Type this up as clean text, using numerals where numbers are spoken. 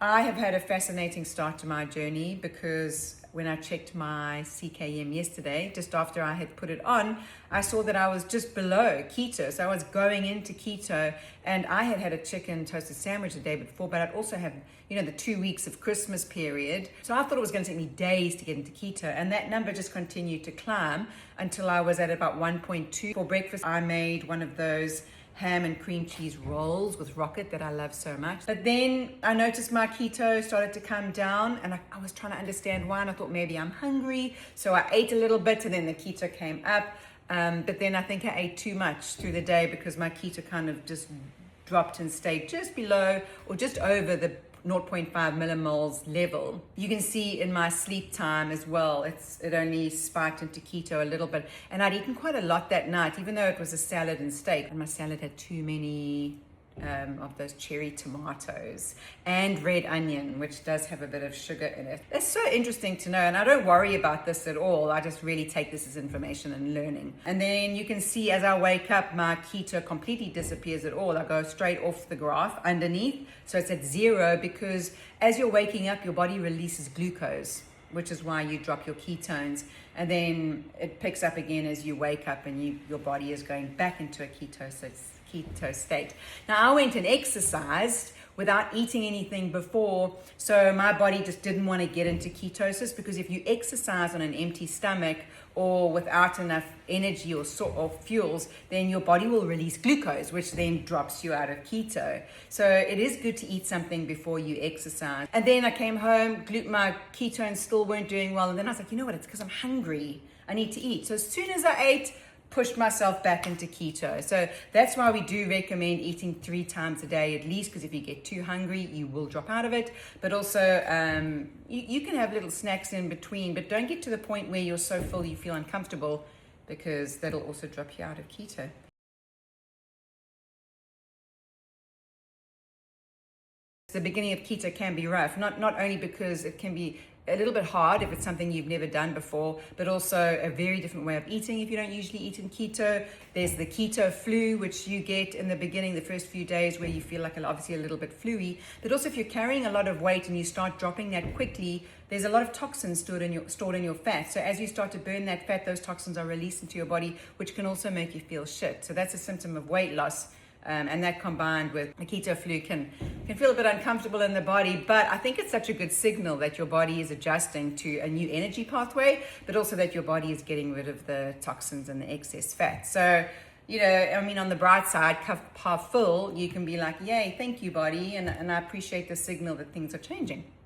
I have had a fascinating start to my journey because when I checked my CKM yesterday, just after I had put it on, I saw that I was just below keto. So I was going into keto, and I had had a chicken toasted sandwich the day before, but I'd also had, the 2 weeks of Christmas period. So I thought it was going to take me days to get into keto, and that number just continued to climb until I was at about 1.2. For breakfast, I made one of those ham and cream cheese rolls with rocket that I love so much. But then I noticed my keto started to come down, and I was trying to understand why, and I thought maybe I'm hungry. So I ate a little bit, and then the keto came up. But then I think I ate too much through the day because my keto kind of just dropped and stayed just below or just over the 0.5 millimoles level. You can see in my sleep time as well, it only spiked into keto a little bit. And I'd eaten quite a lot that night, even though it was a salad and steak. And my salad had too many of those cherry tomatoes and red onion, which does have a bit of sugar in it. That's so interesting to know, and I don't worry about this at all. I just really take this as information and learning. And then you can see as I wake up, my keto completely disappears at all. I go straight off the graph underneath, so it's at 0, because as you're waking up, your body releases glucose, which is why you drop your ketones, and then it picks up again as you wake up, and your body is going back into a keto state. Now, I went and exercised without eating anything before, so my body just didn't want to get into ketosis, because if you exercise on an empty stomach or without enough energy or fuels, then your body will release glucose, which then drops you out of keto. So it is good to eat something before you exercise. And then I came home, my ketones still weren't doing well, and then I was like, you know what, it's because I'm hungry. I need to eat. So as soon as I ate, pushed myself back into keto. So that's why we do recommend eating 3 times a day at least, because if you get too hungry, you will drop out of it. But also, you can have little snacks in between, but don't get to the point where you're so full you feel uncomfortable, because that'll also drop you out of keto. The beginning of keto can be rough, not only because it can be a little bit hard if it's something you've never done before, but also a very different way of eating if you don't usually eat in keto. There's the keto flu, which you get in the beginning, the first few days, where you feel like obviously a little bit fluey. But also if you're carrying a lot of weight and you start dropping that quickly, there's a lot of toxins stored in your fat. So as you start to burn that fat, those toxins are released into your body, which can also make you feel shit. So that's a symptom of weight loss. And that combined with the keto flu can feel a bit uncomfortable in the body, but I think it's such a good signal that your body is adjusting to a new energy pathway, but also that your body is getting rid of the toxins and the excess fat. So, on the bright side, cup half full, you can be like, yay, thank you, body, and I appreciate the signal that things are changing.